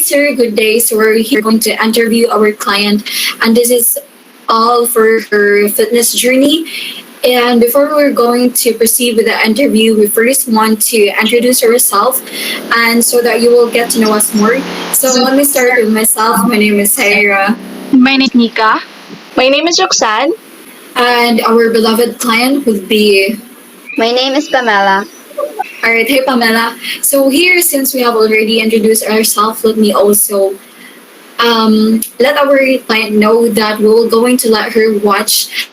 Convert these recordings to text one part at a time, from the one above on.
sir. Good day. So we're here going to interview our client, and this is all for her fitness journey. And before we're going to proceed with the interview, we first want to introduce ourselves, and so that you will get to know us more. So let me start with myself. My name is Saira. My name is Nica. My name is Roxanne. And our beloved client would be. My name is Pamela. All right, hey Pamela. So here, since we have already introduced ourselves, let me also let our client know that we're going to let her watch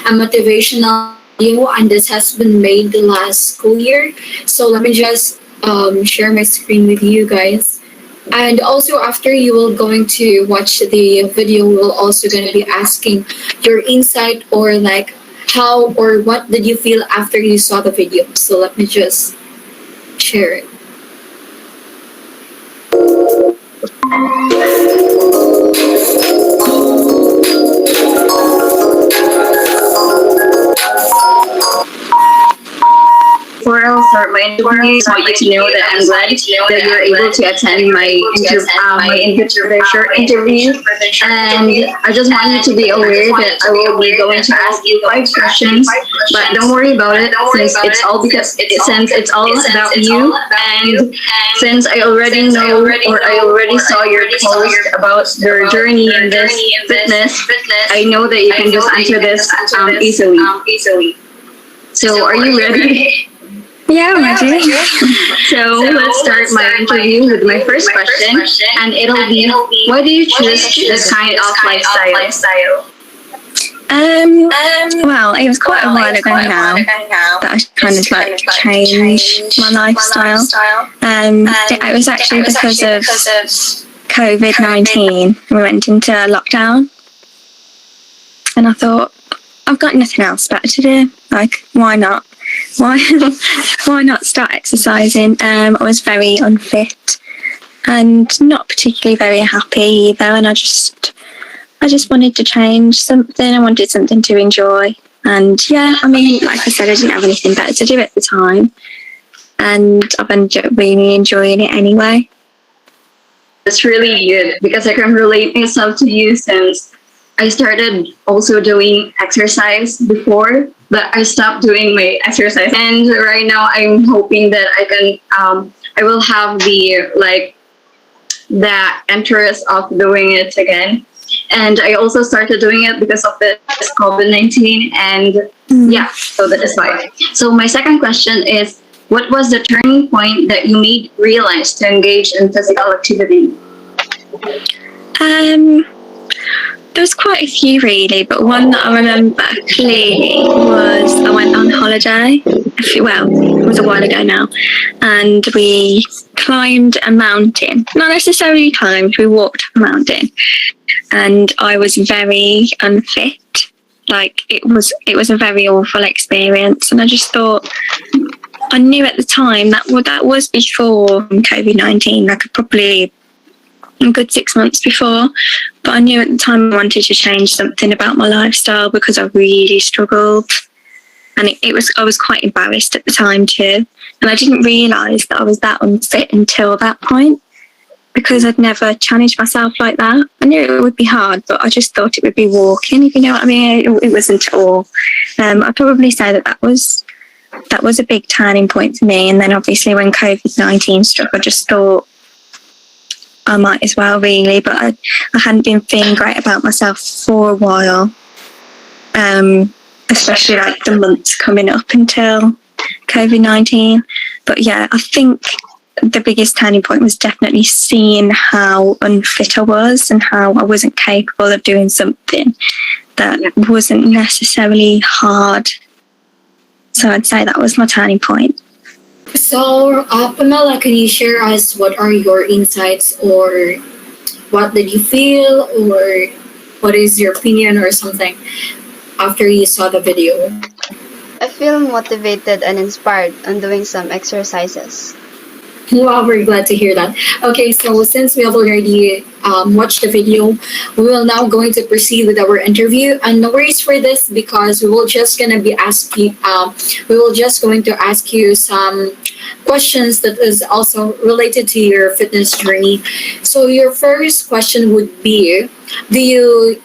a motivational video, and this has been made the last school year. So let me just share my screen with you guys. And also after you will going to watch the video, we're also going to be asking your insight or like how or what did you feel after you saw the video. So let me just share it. Before I start my interview, I want you to know that I'm glad that you're able to attend my short interview. And I just want you to be aware that I will be going to ask you 5 questions, but don't worry about it since it's all about you. And since I already know or I already saw your post about your journey in this fitness, I know that you can just answer this easily. So are you ready? Yeah, I'm ready. So let's start my interview with my first question, and it'll be, why do you choose this kind of lifestyle? Well, it was quite a while ago now that I kind of like changed my lifestyle. It was actually because of COVID-19. We went into lockdown, and I thought, I've got nothing else better to do. Like, why not? Why not start exercising? I was very unfit and not particularly very happy either, and I just wanted to change something. I wanted something to enjoy, and yeah, I mean, like I said, I didn't have anything better to do at the time, and I've really enjoying it anyway. It's really good because I can relate myself to you since I started also doing exercise before, but I stopped doing my exercise. And right now I'm hoping that I will have the interest of doing it again. And I also started doing it because of this COVID-19, and yeah, so that is why. So my second question is, what was the turning point that you made realize to engage in physical activity? There's quite a few really, but one that I remember clearly was I went on holiday. Well, it was a while ago now, and we climbed a mountain. Not necessarily climbed, we walked a mountain, and I was very unfit. Like it was a very awful experience, and I just thought, I knew at the time that was before COVID-19. Like probably a good 6 months before, but I knew at the time I wanted to change something about my lifestyle because I really struggled, and I was quite embarrassed at the time too, and I didn't realise that I was that unfit until that point because I'd never challenged myself like that. I knew it would be hard, but I just thought it would be walking, if you know what I mean. It wasn't at all. I'd probably say that was a big turning point for me, and then obviously when COVID-19 struck, I just thought I might as well really, but I hadn't been feeling great about myself for a while, especially like the months coming up until COVID-19. But yeah, I think the biggest turning point was definitely seeing how unfit I was and how I wasn't capable of doing something that wasn't necessarily hard. So I'd say that was my turning point. So, Pamela, can you share us what are your insights, or what did you feel, or what is your opinion or something after you saw the video? I feel motivated and inspired on doing some exercises. Wow, we're glad to hear that. Okay, so since we have already watched the video, we will now going to proceed with our interview. And no worries for this because we will just going to ask you some questions that is also related to your fitness journey. So your first question would be, do you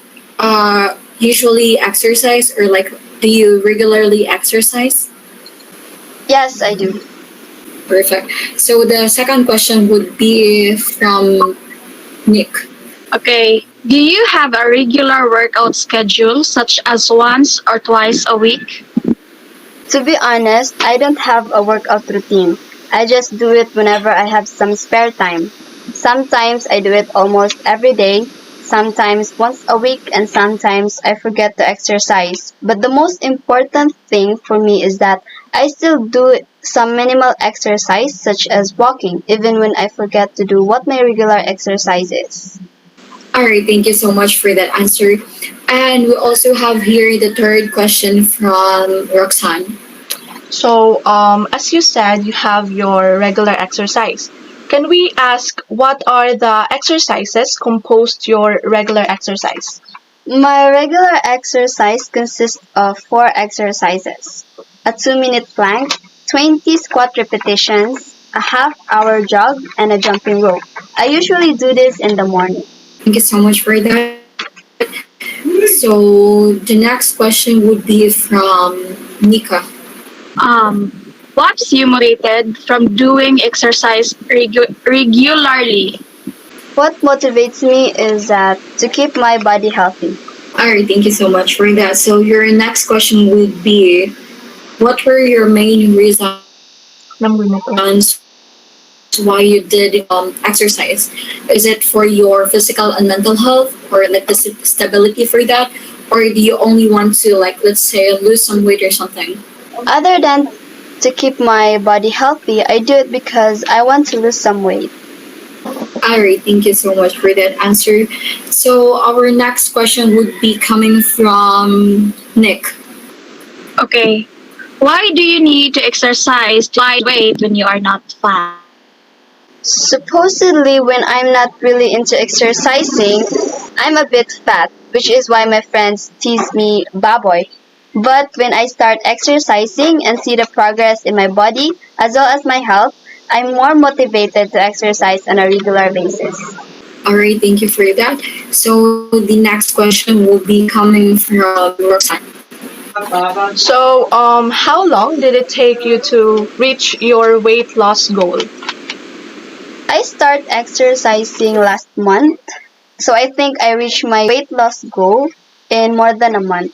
usually exercise, or like, do you regularly exercise? Yes, I do. Perfect. So the second question would be from Nick. Okay. Do you have a regular workout schedule, such as once or twice a week? To be honest, I don't have a workout routine. I just do it whenever I have some spare time. Sometimes I do it almost every day, sometimes once a week, and sometimes I forget to exercise. But the most important thing for me is that I still do some minimal exercise, such as walking, even when I forget to do what my regular exercise is. All right, thank you so much for that answer. And we also have here the third question from Roxanne. So, as you said, you have your regular exercise. Can we ask what are the exercises composed your regular exercise? My regular exercise consists of 4 exercises: a 2-minute plank, 20 squat repetitions, a half-hour jog, and a jumping rope. I usually do this in the morning. Thank you so much for that. So the next question would be from Nika. What's you motivated from doing exercise regularly? What motivates me is that to keep my body healthy. All right, thank you so much for that. So your next question would be, what were your main reasons why you did exercise? Is it for your physical and mental health, or like the stability for that, or do you only want to, like, let's say, lose some weight or something? Other than to keep my body healthy, I do it because I want to lose some weight. All right, thank you so much for that answer. So our next question would be coming from Nick. Okay. Why do you need to exercise to lose weight when you are not fat? Supposedly, when I'm not really into exercising, I'm a bit fat, which is why my friends tease me baboy. But when I start exercising and see the progress in my body as well as my health, I'm more motivated to exercise on a regular basis. All right, thank you for that. So the next question will be coming from Roxanne. So, how long did it take you to reach your weight loss goal? I start exercising last month, so I think I reached my weight loss goal in more than a month.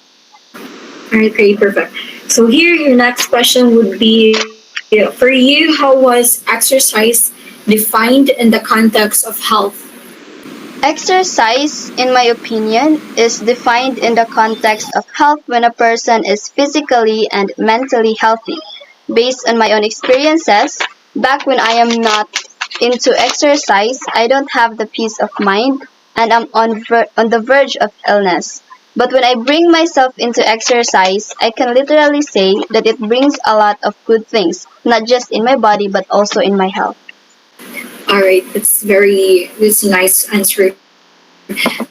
All right, great, perfect. So here, your next question would be, for you, how was exercise defined in the context of health? Exercise, in my opinion, is defined in the context of health when a person is physically and mentally healthy. Based on my own experiences, back when I am not into exercise, I don't have the peace of mind and I'm on the verge of illness. But when I bring myself into exercise, I can literally say that it brings a lot of good things, not just in my body but also in my health. All right, it's a nice answer.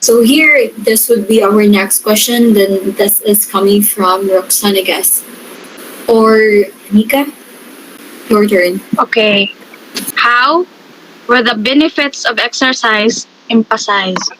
So here, this would be our next question. Then this is coming from Roxanne, I guess, or Nika. Your turn. Okay. How were the benefits of exercise emphasized?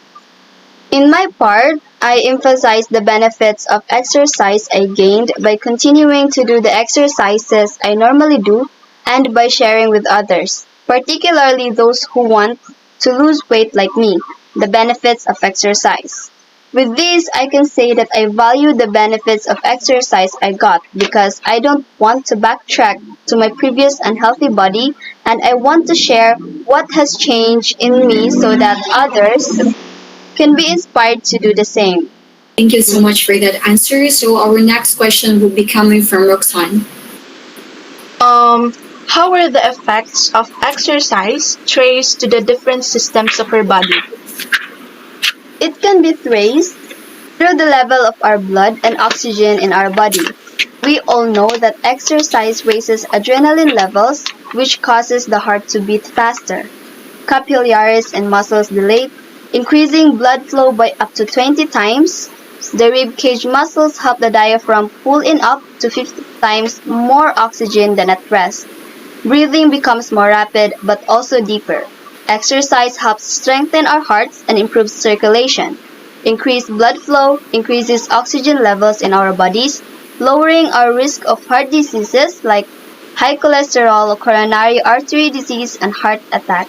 In my part, I emphasize the benefits of exercise I gained by continuing to do the exercises I normally do and by sharing with others, particularly those who want to lose weight like me, the benefits of exercise. With this, I can say that I value the benefits of exercise I got because I don't want to backtrack to my previous unhealthy body and I want to share what has changed in me so that others can be inspired to do the same. Thank you so much for that answer. So our next question will be coming from Roxanne. How are the effects of exercise traced to the different systems of your body? It can be traced through the level of our blood and oxygen in our body. We all know that exercise raises adrenaline levels, which causes the heart to beat faster. Capillaries and muscles dilate, increasing blood flow by up to 20 times. The rib cage muscles help the diaphragm pull in up to 50 times more oxygen than at rest. Breathing becomes more rapid but also deeper. Exercise helps strengthen our hearts and improves circulation. Increased blood flow increases oxygen levels in our bodies, lowering our risk of heart diseases like high cholesterol, coronary artery disease, and heart attack.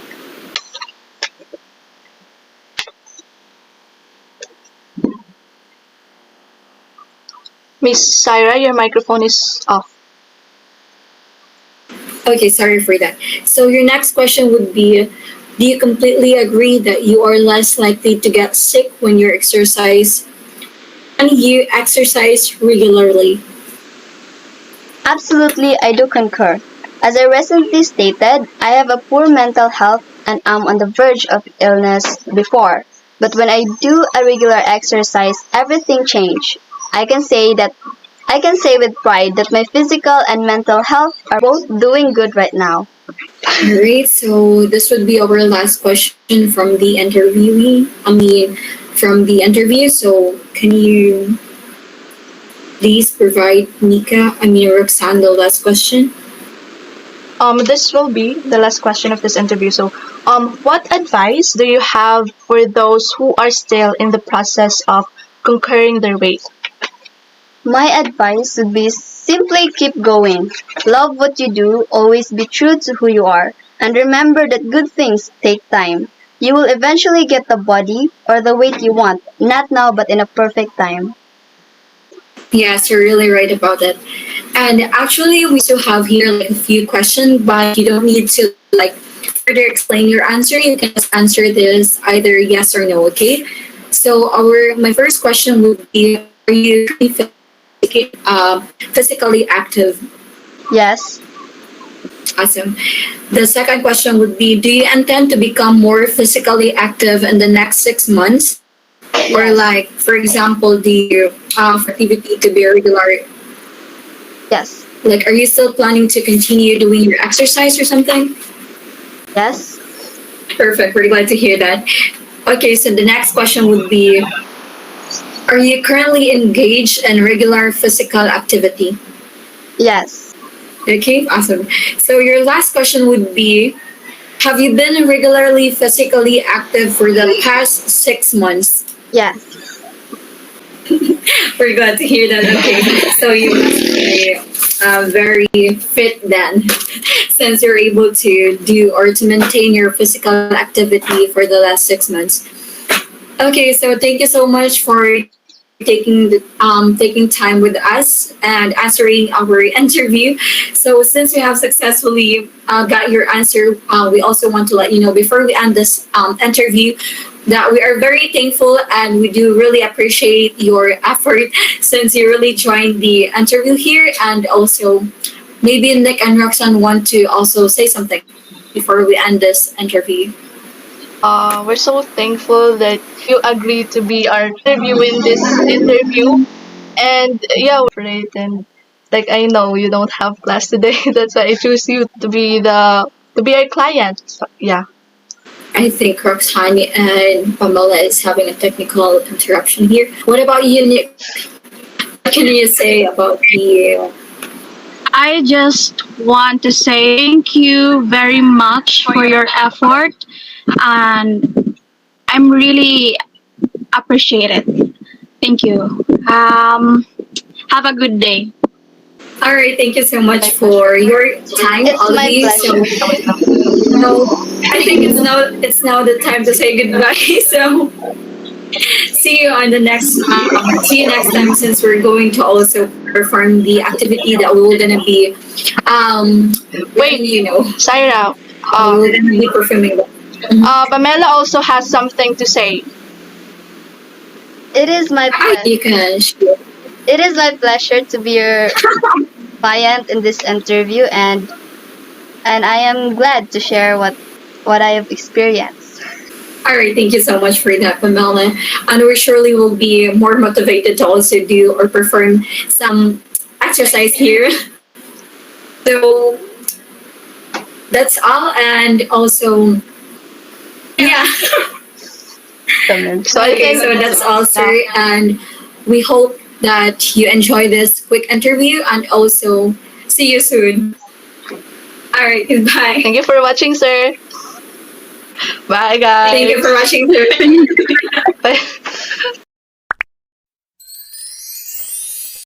Miss Saira, your microphone is off. Okay, sorry for that. So your next question would be, do you completely agree that you are less likely to get sick when you exercise when you exercise regularly? Absolutely, I do concur. As I recently stated, I have a poor mental health and am on the verge of illness before. But when I do a regular exercise, everything changed. I can say that I can say with pride that my physical and mental health are both doing good right now. Alright, so this would be our last question from the interviewee. From the interview. So can you please provide Roxanne, the last question? This will be the last question of this interview. So, what advice do you have for those who are still in the process of conquering their weight? My advice would be simply keep going. Love what you do, always be true to who you are, and remember that good things take time. You will eventually get the body or the weight you want, not now but in a perfect time. Yes, you're really right about that. And actually, we also have here like a few questions, but you don't need to like further explain your answer. You can just answer this either yes or no. Okay. So my first question would be: are you physically active? Yes, Awesome. The second question would be: do you intend to become more physically active in the next 6 months? Or yes, like, for example, the activity to be regular. yes, Like, are you still planning to continue doing your exercise or something? yes, Perfect. We're glad to hear that. Okay, so the next question would be: are you currently engaged in regular physical activity? yes, Okay, awesome. So your last question would be: have you been regularly physically active for the past 6 months? yes. We're glad to hear that. Okay, so you must be very fit then, since you're able to do or to maintain your physical activity for the last 6 months. Okay, so thank you so much for taking time with us and answering our interview. So since we have successfully got your answer, we also want to let you know before we end this interview that we are very thankful and we do really appreciate your effort since you really joined the interview here. And also maybe Nick and Roxanne want to also say something before we end this interview. We're so thankful that you agreed to be our interview in this interview. And yeah, we're great. And like I know you don't have class today, that's why I choose you to be our client. So, yeah. I think Roxanne and Pamela is having a technical interruption here. What about you, Nick? What can you say about the? I just want to say thank you very much for your effort, and I'm really appreciated. Thank you. Have a good day. All right, thank you so My much pleasure. for your time, It's all of my you. So pleasure. now I think it's now the time to say goodbye. So see you next time since we're going to also perform the activity that we're gonna be letting Wait, you know. Saira. We're gonna be performing that. Pamela also has something to say. It is my You can share. it is my pleasure to be your client in this interview, and I am glad to share what I have experienced. All right, thank you so much for that, Pamela. And we surely will be more motivated to also do or perform some exercise here. So that's all, and also, yeah. So I Okay, think so that's all, sir. And we hope that you enjoy this quick interview and also see you soon. All right, goodbye. Thank you for watching, sir. Bye, guys. Thank you for watching too. Bye.